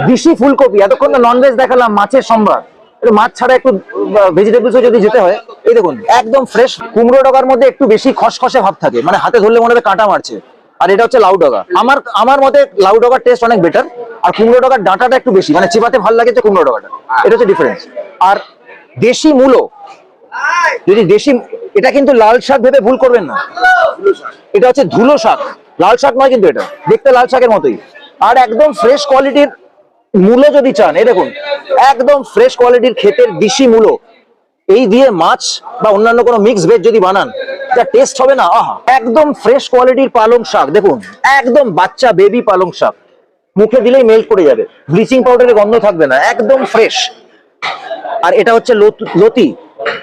দেশি ফুলকপি, এতক্ষণ নন ভেজ দেখালাম, মাছের সম্ভার, মাছ ছাড়া একটু ভেজিটেবলস যদি যেতে হয়, এই দেখুন একদম ফ্রেশ কুমড়ো ডগার মধ্যে একটু বেশি খসখসে ভাব থাকে, মানে হাতে ধরলে মনে হবে কাঁটা মারছে। আর এটা হচ্ছে লাউ ডগা। আমার মতে লাউ ডগার টেস্ট অনেক বেটার, আর কুমড়ো ডগার ডাঁটাটা একটু বেশি, মানে চিবাতে ভালো লাগে যে কুমড়ো ডগাটা, এটা হচ্ছে ডিফারেন্স। আর দেশি মূলো, যদি দেশি, এটা কিন্তু লাল শাক ভেবে ভুল করবেন না, এটা হচ্ছে ধুলো শাক, লাল শাক নয় কিন্তু, এটা দেখতে লাল শাকের মতোই। আর একদম ফ্রেশ কোয়ালিটির মূলো যদি চান, এই দেখুন একদম ফ্রেশ কোয়ালিটির ক্ষেতের দেশি মূলো, এই দিয়ে মাছ বা অন্যান্য কোনো মিক্স ভেজ যদি বানান, যা টেস্ট হবে না, আহা। একদম ফ্রেশ কোয়ালিটির পালং শাক, দেখুন একদম বাচ্চা বেবি পালং শাক, মুখে দিলেই মেল্ট করে যাবে, ব্লিচিং পাউডারের গন্ধ থাকবে না, একদম ফ্রেশ। আর এটা হচ্ছে লতি,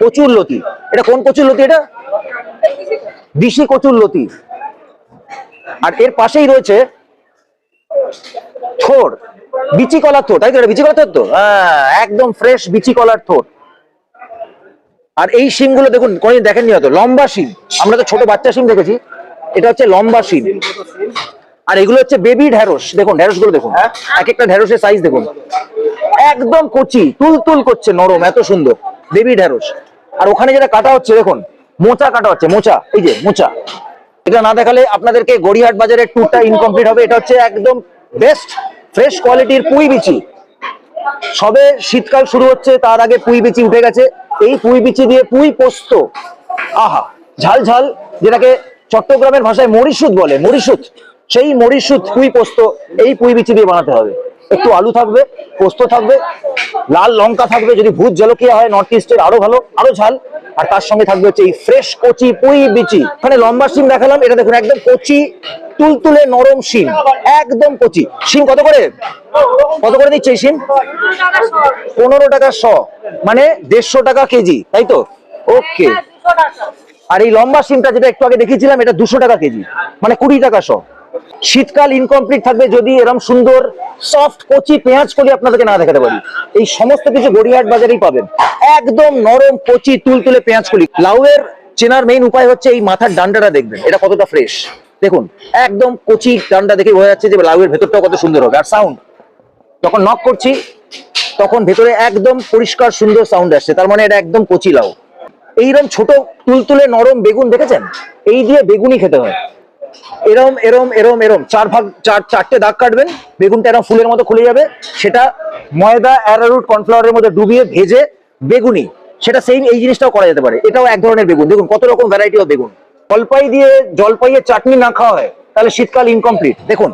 কচুর লতি। এটা কোন কচুর লতি? এটা দেশি কচুর লতি। আর এর পাশেই রয়েছে থোড়, বিচি কলার থোড়, তাই তো? এটা বিচি কলার থোড় তো, হ্যাঁ একদম ফ্রেশ বিচি কলার থোড়। আর এই শিমগুলো দেখুন, কোনদিন দেখেননি হয়তো, লম্বা শিম, আমরা তো ছোট বাচ্চা শিম দেখেছি, এটা হচ্ছে লম্বা শিম। আর এগুলো হচ্ছে বেবি ঢেঁড়স, দেখুন ঢেঁড়স গুলো দেখুন, এক একটা ঢেঁড়সের সাইজ দেখুন, একদম কচি, তুল করছে, নরম, এত সুন্দর বেবি ঢেঁড়স। আর ওখানে যেটা কাটা হচ্ছে দেখুন, মোচা কাটা হচ্ছে, মোচা, এই যে মোচা। এটা না দেখালে আপনাদেরকে গড়িয়াহাট বাজারের ট্যুরটা ইনকমপ্লিট হবে। এটা হচ্ছে একদম বেস্ট ফ্রেশ কোয়ালিটির পুঁই বিচি, সবে শীতকাল শুরু হচ্ছে, তার আগে পুঁই বিচি উঠে গেছে। এই পুঁই বিচি দিয়ে পুঁই পোস্ত, আহা, ঝাল ঝাল, যেটাকে চট্টগ্রামের ভাষায় মরিশুদ বলে, মরিশুদ, সেই মরিশুদ পুঁই পোস্ত এই পুঁই বিচি দিয়ে বানাতে হবে। একটু আলু থাকবে, পোস্ত থাকবে, লাল লঙ্কা থাকবে, যদি ভূত জলকিয়া হয় নর্থ ইস্টের আরো ভালো, আরো ঝাল। আর তার সঙ্গে থাকবে হচ্ছে এই ফ্রেশ কচি পুঁই বিচি। এখানে লম্বা শিম দেখালাম, এটা দেখুন একদম কচি তুলতুলে নরম শিম, একদম কচি শিম। কত করে দিচ্ছে এই শিম? 15 টাকা শ, মানে 150 টাকা কেজি, তাই তো? ওকে। আর এই লম্বা শিমটা যেটা একটু আগে দেখিয়েছিলাম, এটা 200 টাকা কেজি, মানে 20 টাকা শ। শীতকাল ইনকমপ্লিট থাকবে যদি এরকম সুন্দর সফট কচি পেঁয়াজ কলি আপনাদেরকে না দেখাতে পারি। এই সমস্ত কিছু গড়িয়াহাট বাজারেই পাবেন, একদম নরম কচি তুলতুলে পেঁয়াজ কলি। লাউয়ের চেনার মেইন উপায় হচ্ছে এই মাথার ডান্ডাটা দেখবেন, এটা কতটা ফ্রেশ দেখুন, একদম কচি ডান্ডা দেখে বোঝা যাচ্ছে যে লাউয়ের ভেতরটা কত সুন্দর হবে। আর সাউন্ড, যখন নক করছি তখন ভেতরে একদম পরিষ্কার সুন্দর সাউন্ড আসছে, তার মানে এটা একদম কচি লাউ। এইরকম ছোট তুলতুলে নরম বেগুন দেখেছেন, এই দিয়ে বেগুনি খেতে হয়। এরম এরম এরম এরম চারটে দাগ কাটবেন, বেগুনটা এরকম ফুলের মতো খুলে যাবে, সেটা ময়দা অ্যারারুট কর্নফ্লাওয়ারের মধ্যে ডুবিয়ে ভেজে বেগুনি, সেটা সেম এই জিনিসটাও করা যেতে পারে। এটাও এক ধরনের বেগুন, দেখুন কত রকম ভ্যারাইটি অফ বেগুন। জলপাইয়ের চাটনি না খাওয়া হয় তাহলে শীতকাল ইনকমপ্লিট। দেখুন